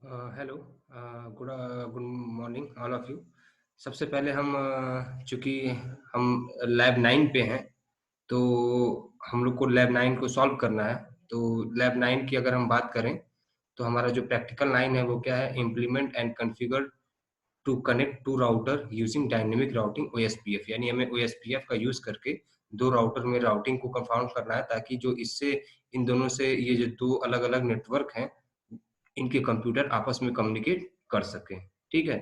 Hello, good good morning all of you. सबसे पहले हम चूँकि हम लैब 9 पे हैं, तो हम लोग को लैब 9 को सॉल्व करना है। तो लैब 9 की अगर हम बात करें, तो हमारा जो प्रैक्टिकल 9 है वो क्या है? Implement and configure to connect to router using dynamic routing OSPF. यानी हमें ओएसपीएफ का यूज़ करके 2 राउटर में राउटिंग को कंफाउंड करना है, ताकि जो इससे इन दोनों से ये जो 2 अलग-अलग नेटवर्क हैं, इनके कंप्यूटर आपस में कम्युनिकेट कर सकें। ठीक है?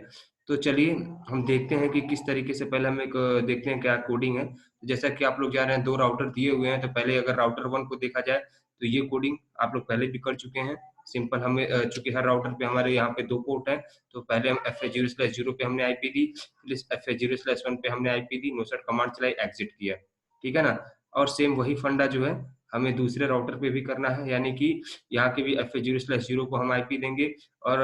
तो चलिए हम देखते हैं कि किस तरीके से पहले हम एक देखते हैं क्या कोडिंग है। जैसा कि आप लोग जान रहे हैं 2 राउटर दिए हुए हैं, तो पहले अगर राउटर 1 को देखा जाए, तो ये कोडिंग आप लोग पहले भी कर चुके हैं। सिंपल हमें चूँकि हर राउटर पे हमारे यहाँ पे 2 पोर्ट हैं, तो पहले हम FA0/0 पे हमने आईपी दी, फिर इस FA0/1 पे हमने आईपी दी, नो सेट कमांड चलाई, एग्ज़िट किया। ठीक है ना? और सेम वही फंडा जो है, हमें दूसरे राउटर पे भी करना है, यानी कि यहाँ के भी FA0/0 को हम आईपी देंगे और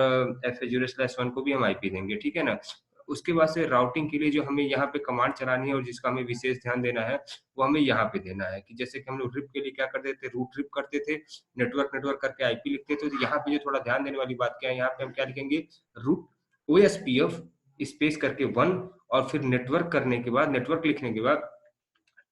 FA0/1 को भी हम आईपी देंगे, ठीक है ना? उसके बाद से राउटिंग के लिए जो हमें यहाँ पे कमांड चलानी है और जिसका हमें विशेष ध्यान देना है, वो हमें यहाँ पे देना है कि जैसे कि हम लोग रिप के लिए क्या करते थे, रूट रिप करते थे, नेटवर्क करके आईपी लिखते थे। तो यहाँ पे जो थोड़ा ध्यान देने वाली बात क्या है, यहाँ पे हम क्या लिखेंगे, रूट ओएसपीएफ स्पेस करके 1 और फिर नेटवर्क करने के बाद, नेटवर्क लिखने के बाद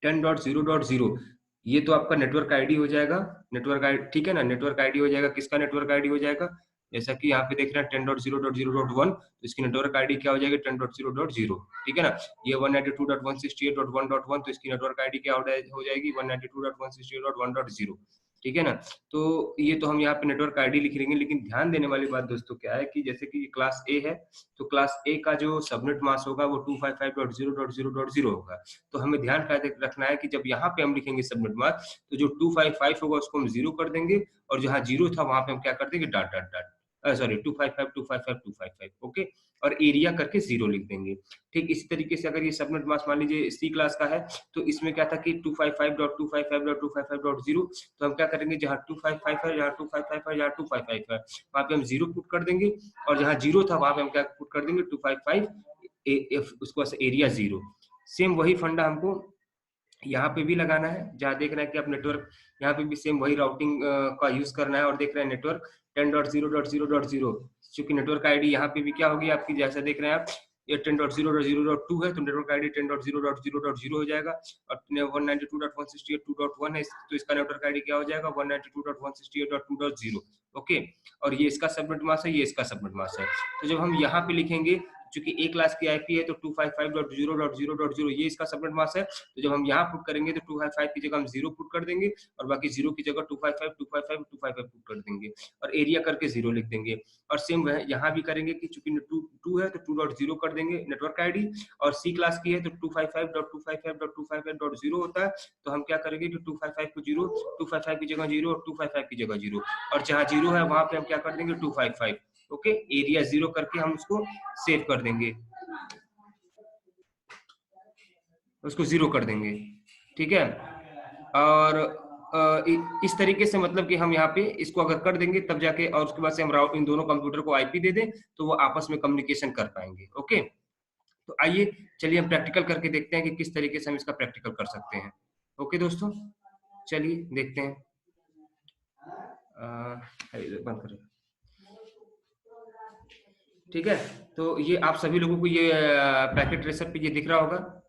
10.0.0, ये तो आपका नेटवर्क आईडी हो जाएगा। नेटवर्क आईडी, ठीक है ना? नेटवर्क आईडी हो जाएगा, किसका नेटवर्क आईडी हो जाएगा? जैसा कि यहाँ पे देख रहे हैं 10.0.0.1, तो इसकी नेटवर्क आईडी क्या हो जाएगी? 10.0.0, ठीक है ना? ये 192.168.1.1, तो इसकी नेटवर्क आईडी क्या हो जाएगी? 192.168.1.0, ठीक है ना? तो ये तो हम यहाँ पे नेटवर्क आईडी लिख लेंगे, लेकिन ध्यान देने वाली बात दोस्तों क्या है कि जैसे कि ये क्लास ए है, तो क्लास ए का जो सबनेट मास्क होगा वो 255.0.0.0 होगा। तो हमें ध्यान क्या रखना है कि जब यहाँ पे हम लिखेंगे सबनेट मास्क, तो जो 255 होगा उसको हम 0 कर देंगे, और जहाँ 0 था वहाँ पे हम क्या कर देंगे? Dot dot dot, sorry, 255 255 255, okay, और एरिया करके 0 लिख देंगे। ठीक इसी तरीके से अगर ये सबनेट मास्क मान लीजिए सी क्लास का है, तो इसमें क्या था कि 255.255.255.0, तो हम क्या करेंगे, जहाँ 255 है, जहाँ 255 है, जहाँ 255 है, वहाँ पे हम 0 पुट कर देंगे, और जहाँ 0 था वहाँ पे हम क्या पुट कर देंगे? 255 उसको एरिया 0। सेम वही फंडा हमको यहाँ पे भी लगाना है, जहाँ देख रहे हैं कि आप नेटवर्क, यहाँ पे भी सेम वही राउटिंग का यूज करना है, और देख रहे हैं नेटवर्क 10.0.0.0, चूंकि नेटवर्क आईडी यहाँ पे भी क्या होगी आपकी, जैसा देख रहे हैं आप, ये 10.0.0.2 है, तो नेटवर्क आईडी 10.0.0.0 हो जाएगा, और 192.168.2.1 है, तो इसका नेटवर्क आईडी क्या हो जाएगा? 192.168.2.0, ओके। और ये इसका सबनेट मास्क है, ये इसका सबनेट मास्क है। तो जब हम यहाँ पे लिखेंगे, चूंकि ए क्लास की आईपी है, तो 255.0.0.0 ये इसका सबनेट मास्क है, तो जब हम यहाँ पुट करेंगे तो 255 की जगह हम 0 पुट कर देंगे, और बाकी 0 की जगह 255 255 255 पुट कर देंगे, और एरिया करके 0 लिख देंगे। और सेम वह यहाँ भी करेंगे कि चूंकि 2 है तो 2.0 कर देंगे नेटवर्क आईडी, और सी क्लास की है तो 255.255.255.0 होता है, तो हम क्या करेंगे कि 255 को 0, 255 की जगह 0 और 255 की जगह 0, और जहाँ 0 है वहां पे हम क्या कर देंगे? 255, ओके, एरिया 0 करके हम उसको सेव कर देंगे, उसको 0 कर देंगे, ठीक है। और इस तरीके से मतलब कि हम यहाँ पे इसको अगर कर देंगे तब जाके, और उसके बाद से हम इन दोनों कंप्यूटर को आईपी दे दें, तो वो आपस में कम्युनिकेशन कर पाएंगे, ओके। तो आइए चलिए हम प्रैक्टिकल करके देखते हैं कि किस तरीके से हम इसका प्रैक्टिकल कर सकते हैं। ओके दोस्तों, चलिए देखते हैं। बंद करें, ठीक है। तो ये आप सभी लोगों को ये पैकेट ट्रेसर पे ये दिख रहा होगा,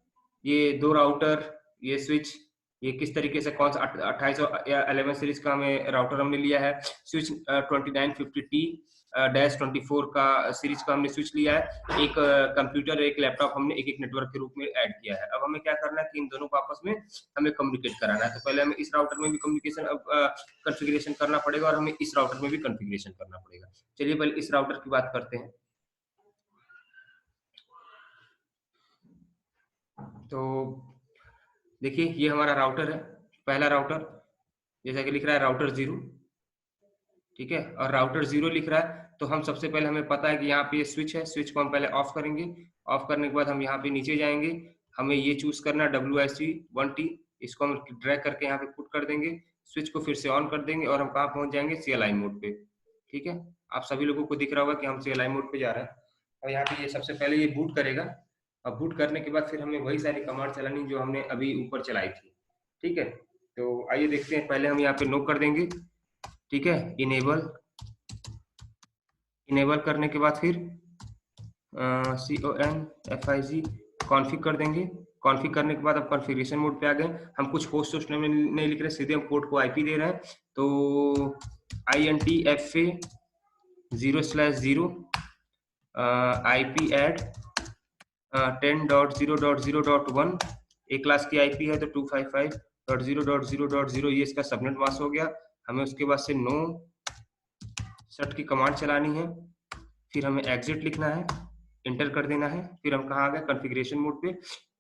ये 2 राउटर, ये स्विच, ये किस तरीके से कौन सा 2811 सीरीज का हमें राउटर हमने लिया है, स्विच 2950T -24 का सीरीज का हमने स्विच लिया है, एक कंप्यूटर एक लैपटॉप हमने एक एक नेटवर्क के रूप में ऐड किया है। अब हमें क्या करना है कि इन दोनों को आपस में हमें कम्युनिकेट कराना है। तो पहले हमें इस राउटर में भी कम्युनिकेशन कॉन्फ़िगरेशन करना पड़ेगा, और हमें इस राउटर में भी कॉन्फ़िगरेशन करना पड़ेगा। चलिए पहले इस राउटर की बात करते हैं। तो देखिए ये हमारा राउटर है, पहला राउटर, जैसा कि लिख रहा है राउटर 0, ठीक है, और राउटर 0 लिख रहा है, तो हम सबसे पहले हमें पता है कि यहाँ पे ये स्विच है, स्विच को हम पहले ऑफ करेंगे। ऑफ करने के बाद हम यहाँ पे नीचे जाएंगे, हमें ये चूज करना WSG1T, इसको हम ड्रैग करके यहाँ पे पुट कर देंगे, स्विच को फिर से ऑन कर देंगे, और हम कहाँ पहुंच जाएंगे? CLI मोड पे, ठीक है। आप सभी लोगों को दिख रहा होगा कि हम CLI मोड पे जा रहे हैं, और यहाँ पे ये सबसे पहले ये बूट करेगा, और बूट करने के बाद फिर हमें वही सारी कमांड चलानी जो हमने अभी ऊपर चलाई थी, ठीक है। तो आइए देखते हैं, पहले हम यहाँ पे नो कर देंगे, ठीक है, इनेबल करने के बाद फिर CONFIG कॉन्फ़िग कर देंगे। कॉन्फ़िग करने के बाद अब कॉन्फ़िगरेशन मोड पे आ गए। हम कुछ होस्ट में नहीं लिख रहे, सीधे हम पोर्ट को IP दे रहे हैं। तो INTFA 0/0 IP add 10.0.0.1 एक क्लास की IP है तो 255.0.0.0 ये इसका सबनेट मास्क हो गया। हमें उसके बाद से नो सेट की कमांड चलानी है, फिर हमें एग्जिट लिखना है, इंटर कर देना है, फिर हम कहाँ आ गए कॉन्फ़िगरेशन मोड पे,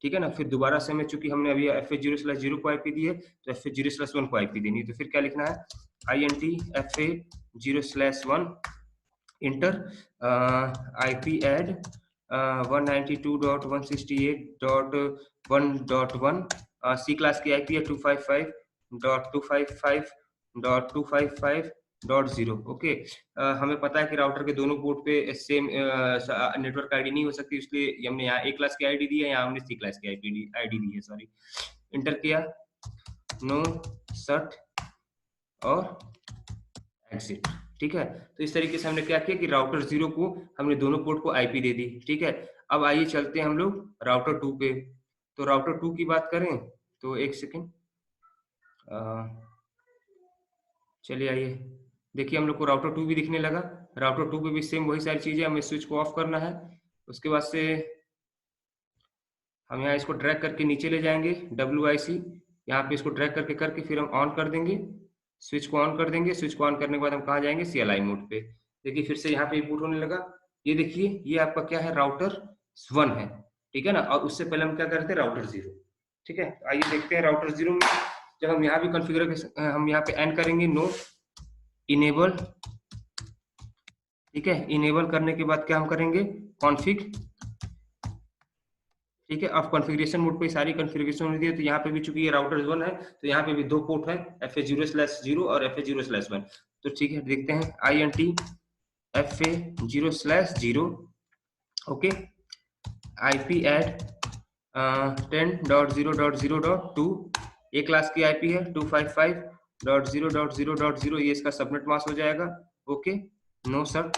ठीक है ना। फिर दोबारा से हमें, चूंकि हमने अभी FA0/0 को IP दी है तो FA0/1 को IP देनी है। तो फिर क्या लिखना है, INTFA0/1 इंटर IP add 192.168.1.1 सी क्लास की IP है 255.255.255.0। ओके, हमें पता है कि राउटर के दोनों पोर्ट पे सेम नेटवर्क आईडी नहीं हो सकती, इसलिए हमने यहाँ A क्लास की आईडी दी है, यहाँ हमने C क्लास की आईडी दी है, सॉरी। इंटर किया, नो सट और एग्जिट, ठीक है। तो इस तरीके से हमने क्या किया कि राउटर 0 को हमने दोनों पोर्ट को IP दे दी, ठीक है। अब आइए चलते हैं हम लोग राउटर 2 पे। तो राउटर 2 की बात करें तो एक सेकेंड, चलिए आइए, देखिए हम लोग को राउटर 2 भी दिखने लगा। राउटर 2 पे भी सेम वही सारी चीजें, हमें स्विच को ऑफ करना है। उसके बाद से हम यहाँ इसको ड्रैग करके नीचे ले जाएंगे, WIC यहाँ पे इसको ड्रैग करके फिर हम ऑन कर देंगे, स्विच को ऑन कर देंगे। स्विच को ऑन करने के बाद हम कहाँ जाएंगे, CLI मोड पे। देखिए फिर से यहाँ पे बूट होने लगा। ये देखिए ये आपका क्या है, राउटर 1 है, ठीक है ना। और उससे पहले हम क्या करते हैं, राउटर 0, ठीक है। आइए देखते हैं राउटर 0 में जब हम यहाँ भी कॉन्फ़िगर हम यहाँ पे एन करेंगे, नो इनेबल, ठीक है। इनेबल करने के बाद क्या हम करेंगे, कॉन्फ़िग, ठीक है। अब कॉन्फ़िगरेशन मोड पे सारी कॉन्फ़िगरेशन हो रही है। तो यहाँ पे भी चूंकि ये राउटर 1 है तो यहाँ पे भी 2 पोर्ट है, FA0/0 और FA0/1। तो ठीक है, देखते हैं INTFA0/0, ओके। IP add 10.0.0.2 ए क्लास की IP है 255.0.0.0, ये इसका सबनेट मास्क हो जाएगा, ओके। नो सब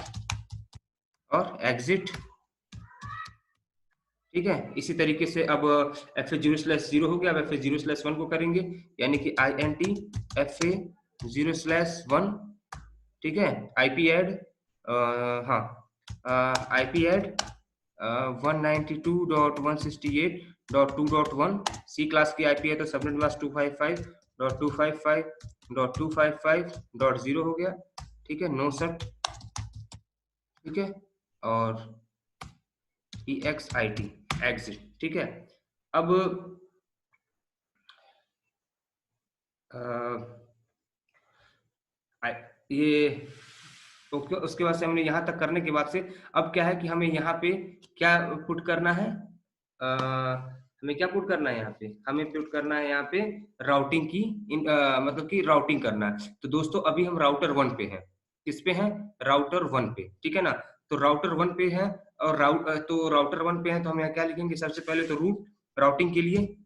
और एग्जिट, ठीक है। इसी तरीके से अब FA0/0 हो गया। अब FA0/1 को करेंगे, यानी कि INTFA0/1, ठीक है। IP add हाँ IP add 192.168.2.1 सी क्लास की IP है तो सबनेट मास्क 255.255.255.0 हो गया, ठीक है। नो सेट, ठीक है, और EXIT एग्जिट, ठीक है। अब ये उसके बाद से हमने यहाँ तक करने के बाद से अब क्या है कि हमें यहाँ पे क्या पुट करना है, हमें क्या पुट करना है यहाँ पे, हमें पुट करना है यहाँ पे राउटिंग की मतलब कि राउटिंग करना है। तो दोस्तों अभी हम राउटर 1 पे हैं, किस पे हैं, राउटर 1 पे, ठीक है ना। तो राउटर 1 पे है और राउटर 1 पे है तो हम यहाँ क्या लिखेंगे, सबसे पहले तो रूट, राउटिंग के लिए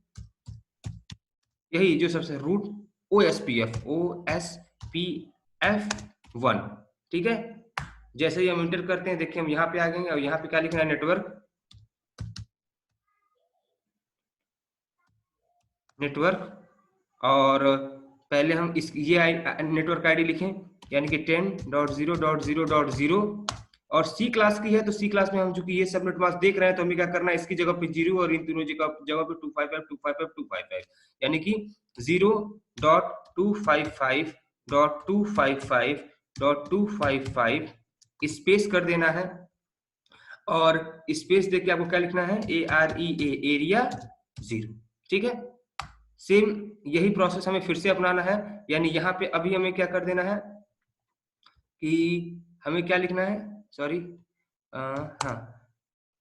यही जो सबसे रूट OSPF1, ठीक है। जैसे ही हम इंटर करते हैं, देखिए हम यहाँ पे आ गए और यहाँ पे क्या लिखना है, नेटवर्क, और पहले हम इस ये नेटवर्क आईडी लिखें, यानी कि 10.0.0.0, और सी क्लास की है तो सी क्लास में हम चूंकि ये सबनेट मास्क देख रहे हैं तो हमें क्या करना है, इसकी जगह पे 0 और इन तीनों जगह पे 255 यानी कि 0.255.255.255 स्पेस कर देना है, और स्पेस देके आपको क्या लिखना है, AREA एरिया 0, ठीक है। सेम यही प्रोसेस हमें फिर से अपनाना है, यानी यहाँ पे अभी हमें क्या कर देना है कि हमें क्या लिखना है, सॉरी, हाँ,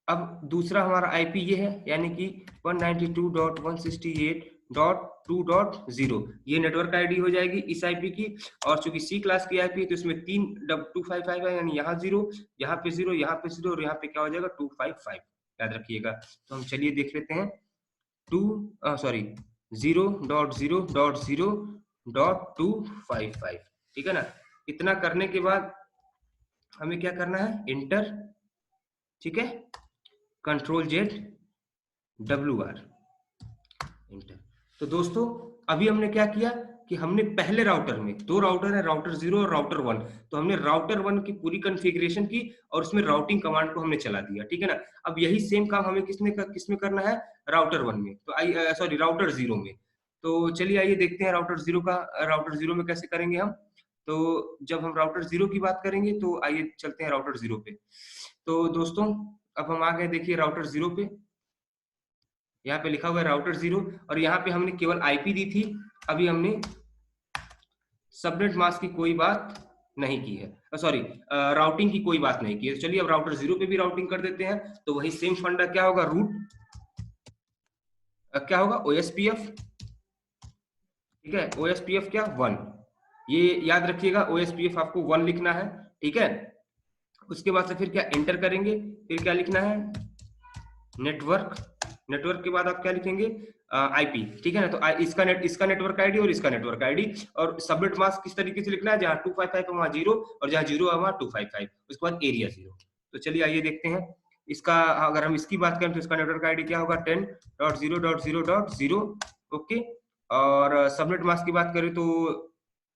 अब दूसरा हमारा IP ये है, यानी कि 192.168.2.0 ये नेटवर्क आईडी हो जाएगी इस IP की। और चूंकि C क्लास की IP है तो इसमें 255 है, यानी यहाँ 0, यहाँ पे 0, यहाँ पे 0 और यहाँ पे क्या हो जाएगा 255, याद रखिएगा। तो हम चलिए देख लेते हैं 0.0.0.255, ठीक है ना। इतना करने के बाद हमें क्या करना है, इंटर, ठीक है, कंट्रोल जेड WR, इंटर। तो दोस्तों अभी हमने क्या किया कि हमने पहले राउटर में, दो राउटर है, राउटर 0 और राउटर 1, तो हमने राउटर 1 की पूरी कॉन्फ़िगरेशन की और उसमें राउटिंग कमांड को हमने चला दिया, ठीक है ना। अब यही सेम काम हमें किसमें करना है, राउटर 1 में, तो सॉरी राउटर 0 में। तो चलिए आइए देखते हैं राउटर 0 का, राउटर 0 में कैसे करेंगे हम। तो जब हम राउटर 0 की बात करेंगे तो आइए चलते हैं राउटर 0 पे। तो दोस्तों अब हम आ गए, देखिए राउटर 0 पे, यहाँ पे लिखा हुआ है राउटर 0, और यहाँ पे हमने केवल आईपी दी थी, अभी हमने सबनेट मास्क की कोई बात नहीं की है, सॉरी राउटिंग की कोई बात नहीं की है। तो चलिए अब राउटर 0 पे भी राउटिंग कर देते हैं। तो वही सेम फंडा क्या होगा, रूट क्या होगा, OSPF, ठीक है, OSPF क्या 1, ये याद रखिएगा, OSPF आपको 1 लिखना है, ठीक है। उसके बाद से फिर क्या एंटर करेंगे, फिर क्या लिखना है, नेटवर्क, नेटवर्क के बाद आप क्या लिखेंगे, आईपी, ठीक है ना। तो इसका नेटवर्क आईडी और इसका नेटवर्क आईडी, और सबनेट मास्क किस तरीके से लिखना है, जहां 255 है वहां 0, और जहां 0 है वहां 255, उसके बाद एरिया 0। तो चलिए आइए देखते हैं इसका, अगर हम इसकी बात करें तो इसका नेटवर्क आईडी क्या होगा, 10.0.0.0, ओके। और सबनेट मास्क की बात करें तो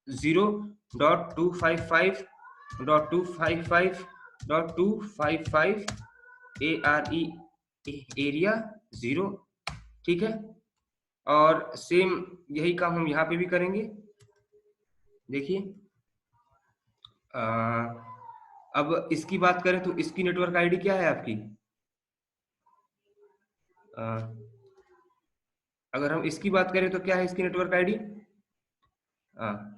0.255.255.255 ARE, एरिया 0, ठीक है। और सेम यही काम हम यहाँ पे भी करेंगे, देखिए। अब इसकी बात करें तो इसकी नेटवर्क आईडी क्या है आपकी, आ, अगर हम इसकी बात करें तो क्या है इसकी नेटवर्क आईडी, हाँ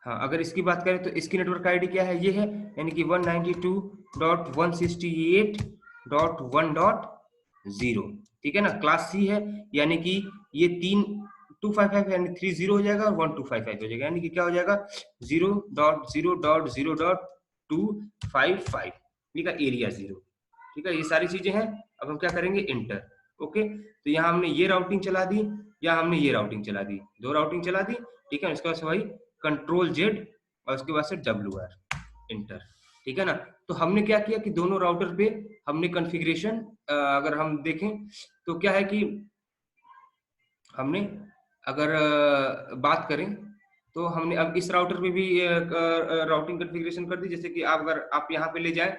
हाँ, अगर इसकी बात करें तो इसकी नेटवर्क आईडी क्या है, ये है, यानी कि 192.168.1.0, ठीक है ना, क्लास सी है, यानी कि ये तीन 255 यानी 30 हो जाएगा और 1255 हो जाएगा, यानी कि क्या हो जाएगा 0.0.0.255, ठीक है, एरिया 0, ठीक है, ये सारी चीजें हैं। अब हम क्या करेंगे, इंटर, ओके। तो यहाँ हमने ये राउटिंग चला दी, या हमने ये राउटिंग चला दी, दो राउटिंग चला दी, ठीक है। उसके बाद से भाई कंट्रोल जेड और उसके बाद से WR, इंटर, ठीक है ना। तो हमने क्या किया कि दोनों राउटर पे हमने कॉन्फ़िगरेशन, अगर हम देखें तो क्या है कि हमने अगर बात करें तो हमने अब इस राउटर पे भी राउटिंग कॉन्फ़िगरेशन कर दी, जैसे कि आप अगर आप यहाँ पे ले जाए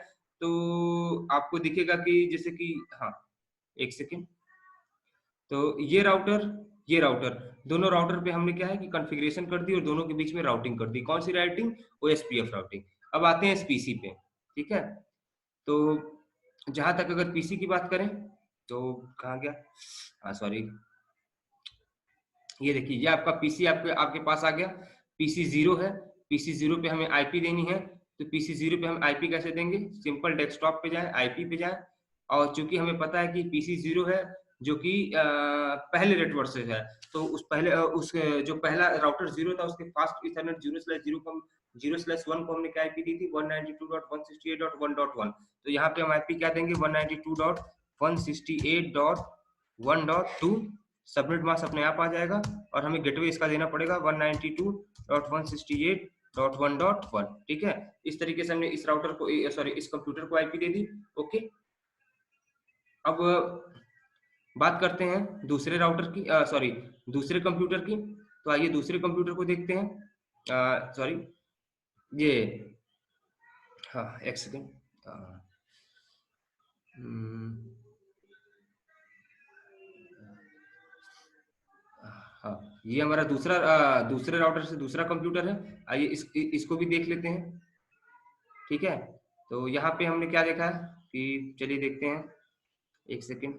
तो आपको दिखेगा कि जैसे कि, हाँ एक सेकेंड, तो ये राउटर दोनों राउटर पे हमने क्या है कि कॉन्फ़िगरेशन कर दी और दोनों के बीच में राउटिंग कर दी, कौन सी राउटिंग, OSPF राउटिंग। अब आते हैं इस पीसी पे, ठीक है। तो जहां तक अगर पीसी की बात करें तो कहाँ गया, हाँ सॉरी, ये देखिए ये आपका पीसी आपके आपके पास आ गया, पीसी 0 है, पीसी 0 पे हमें आईपी देनी है। तो पीसी 0 पे हम आईपी कैसे देंगे, सिंपल डेस्कटॉप पे जाए, आईपी पे जाए, और चूंकि हमें पता है कि पीसी 0 है जो कि पहले नेटवर्क से है, तो उस पहले उस जो पहला राउटर 0 था उसके फास्ट इथरनेट 0/0 को 0/1 को हमने क्या आईपी दी थी, 192.168.1.1। तो यहाँ पे हम आईपी क्या देंगे, 192.168.1.2, सबनेट मास्क अपने आप आ जाएगा, और हमें गेटवे इसका देना पड़ेगा 192.168.1.1, ठीक है। इस तरीके से हमने इस राउटर को, सॉरी इस कंप्यूटर को आईपी दे दी, ओके। अब बात करते हैं दूसरे राउटर की, सॉरी दूसरे कंप्यूटर की। तो आइए दूसरे कंप्यूटर को देखते हैं, सॉरी ये, हाँ एक सेकेंड, हाँ ये हमारा दूसरे राउटर से दूसरा कंप्यूटर है, आइए इसको भी देख लेते हैं, ठीक है। तो यहाँ पे हमने क्या देखा है कि, चलिए देखते हैं, एक सेकेंड,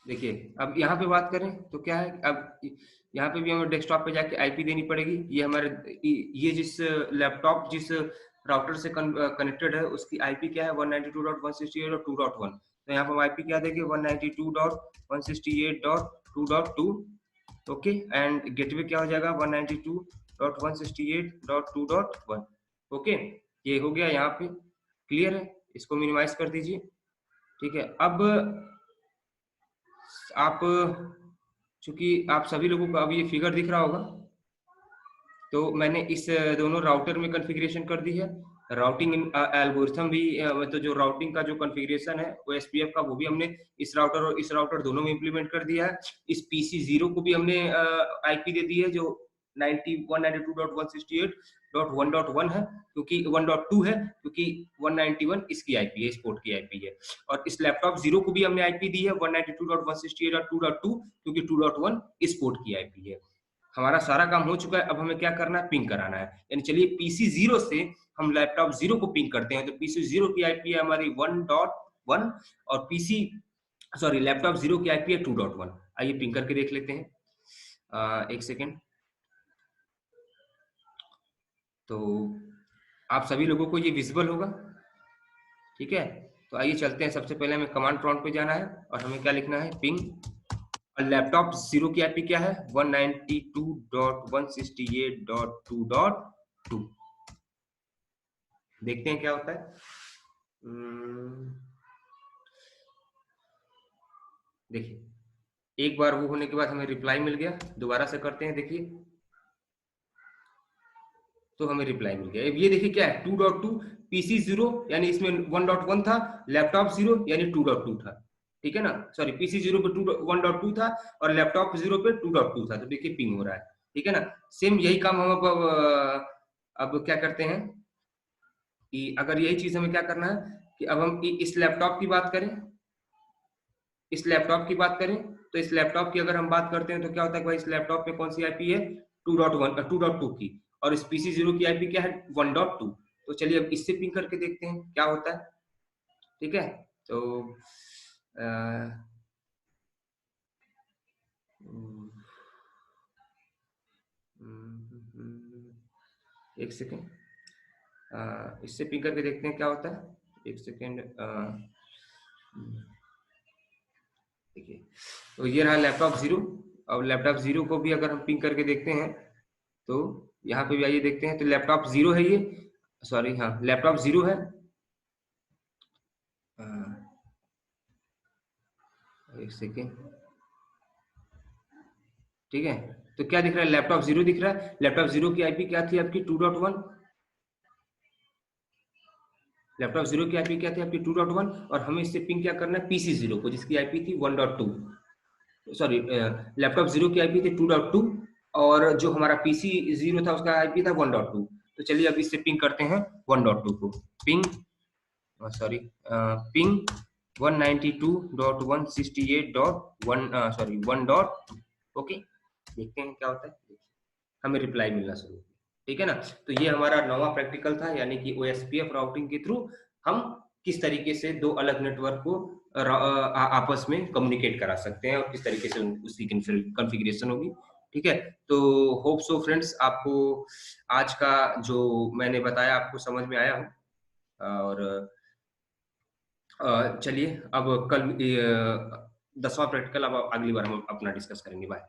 देखिए अब यहाँ पे बात करें तो क्या है, अब यहाँ पे भी हमें डेस्कटॉप पे जाके आईपी देनी पड़ेगी, ये हमारे ये जिस लैपटॉप जिस राउटर से कनेक्टेड है उसकी आईपी क्या है, 192.168.2.1। तो यहाँ पर हम आईपी क्या देंगे, 192.168.2.2, ओके। एंड गेटवे क्या हो जाएगा, 192.168.2.1, ओके। ये हो गया यहाँ पे, क्लियर है, इसको मिनिमाइज कर दीजिए, ठीक है। अब आप, चूंकि आप सभी लोगों को अब ये फिगर दिख रहा होगा, तो मैंने इस दोनों राउटर में कॉन्फ़िगरेशन कर दी है। राउटिंग एल्गोरिथम भी मतलब जो राउटिंग का जो कॉन्फ़िगरेशन है ओएसपीएफ का, वो भी हमने इस राउटर और इस राउटर दोनों में इम्प्लीमेंट कर दिया है। इस पीसी 0 को भी हमने आईपी दे दी है जो 192.168.1.1 है, क्योंकि 1.2 है, क्योंकि 191 इसकी आईपी है, इस पोर्ट की आईपी है। और इस लैपटॉप 0 को भी हमने आईपी दी है 192.168.2.2, क्योंकि 2.1 इस पोर्ट की आईपी है। हमारा सारा काम हो चुका है, अब हमें क्या करना है, पिंग कराना है। यानी चलिए पीसी 0 से हम लैपटॉप 0 को पिंग करते हैं। तो पीसी 0 की आईपी है हमारी 1.1 और पीसी सॉरी लैपटॉप 0 की आईपी है 2.1। आइए पिंग करके देख लेते हैं। एक सेकेंड। तो आप सभी लोगों को ये विजिबल होगा, ठीक है। तो आइए चलते हैं। सबसे पहले हमें कमांड प्रॉम्प्ट पे जाना है और हमें क्या लिखना है, पिंग। और लैपटॉप 0 की आईपी क्या है, 192.168.2.2। देखते हैं क्या होता है। देखिए एक बार वो होने के बाद हमें रिप्लाई मिल गया। दोबारा से करते हैं, देखिए तो हमें रिप्लाई मिल गया। ये देखिए क्या है, 2.2 पीसी 0 यानी इसमें 1.1 था, लैपटॉप 0 यानी 2.2 था, ठीक है ना। सॉरी पीसी 0 पे 1.2 था और लैपटॉप 0 पे 2.2 था। तो देखिए पिंग हो रहा है, ठीक है ना। सेम यही काम हम अब क्या करते हैं कि अगर यही चीज हमें क्या करना है कि अब हम इस लैपटॉप की बात करें, इस लैपटॉप की बात करें, तो इस लैपटॉप की अगर हम बात करते हैं तो क्या होता है कि भाई इस लैपटॉप में कौन सी आईपी है, 2.2 की, और इस पीसी 0 की आईपी क्या है, 1.2। तो चलिए अब इससे पिंग करके देखते हैं क्या होता है, ठीक है। तो एक सेकेंड, इससे पिंग करके देखते हैं क्या होता है। एक सेकेंड, देखिए तो ये रहा लैपटॉप 0। अब लैपटॉप 0 को भी अगर हम पिंग करके देखते हैं तो यहाँ पे भी आइए देखते हैं। तो लैपटॉप 0 है ये, सॉरी हाँ लैपटॉप 0 है। एक सेकेंड, ठीक है। तो क्या दिख रहा है, लैपटॉप 0 दिख रहा है। लैपटॉप 0 की आईपी क्या थी आपकी, 2.1। लैपटॉप 0 की आईपी क्या थी आपकी, 2.1। और हमें इससे पिंग क्या करना है, पीसी 0 को, जिसकी आईपी थी 1.2। सॉरी लैपटॉप 0 की आईपी थी 2.2 और जो हमारा पीसी 0 था उसका आईपी था 1.2। तो चलिए अब इससे पिंग करते हैं 1.2 को। Ping sorry ping 192.168.1 sorry 1.2। Okay, देखते हैं क्या होता है। हमें रिप्लाई मिलना शुरू, ठीक है ना। तो ये हमारा 9वां प्रैक्टिकल था, यानी कि ओएसपीएफ राउटिंग के थ्रू हम किस तरीके से दो अलग नेटवर्क को आपस में कम्युनिकेट करा सकते हैं और किस तरीके से उसकी कॉन्फ़िगरेशन होगी, ठीक है। तो होप सो फ्रेंड्स आपको आज का जो मैंने बताया आपको समझ में आया हो। और चलिए अब कल 10वां प्रैक्टिकल अब अगली बार हम अपना डिस्कस करेंगे। बाय।